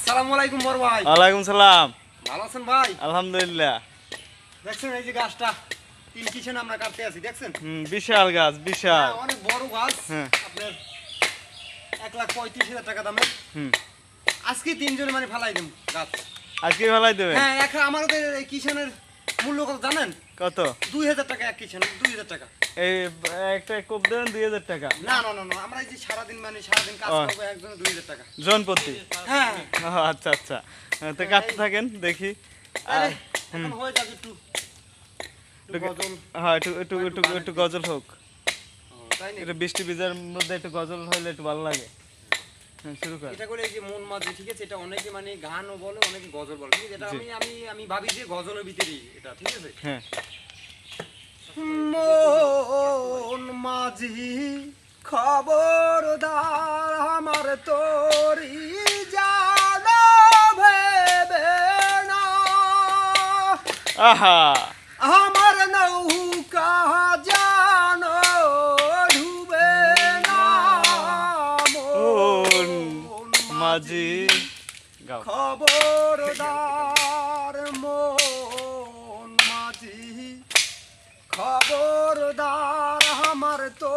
আসসালামু আলাইকুম বড় ভাই। ওয়ালাইকুম সালাম। ভালো আছেন ভাই? আলহামদুলিল্লাহ। দেখছেন এই যে গাছটা তিন কিষেন আমরা কাটতে আছি, দেখছেন? বিশাল গাছ, বিশাল। হ্যাঁ, অনেক বড় গাছ। হ্যাঁ। আপনার 1,35,000 টাকা দামের। আজকে তিনজনে মানে ফালাই দেব গাছ। আজকে ফেলাই দেবেন? হ্যাঁ, আমাদের এই কিষেনের মূল্য কত জানেন? কত? 2,000 টাকা এক কিষেন, 2,000 টাকা। এই একটা কোপ দেবেন 2000 টাকা? না না না না, আমরা এই যে সারাদিন কাজ করবো, একজনে 2,000 টাকা জন প্রতি? হ্যাঁ। আচ্ছা আচ্ছা, তো কাটতে থাকেন দেখি। তাহলে এখন হয়ে যাবে একটু গজল। হ্যাঁ, একটু গজল হোক। তাই না? এটা বৃষ্টি ভিজার মধ্যে একটু গজল হইলে একটু ভালো লাগে। শুরু কর। এটা করে এই যে মন মাঝি, ঠিক আছে? এটা অনেকে মানে গানও বলে, অনেকে গজল বলে, ঠিক আছে? এটা আমি ভাবি যে গজলের ভিতরেই এটা, ঠিক আছে? হ্যাঁ। মন মাঝি খবরদার, আমার তোরি জানো ভেবে না, আহা, আমার নৌকা জানো ডুবে না। মন মন মাঝি গাও। খবরদার মন মাঝি খবরদার, আমার তো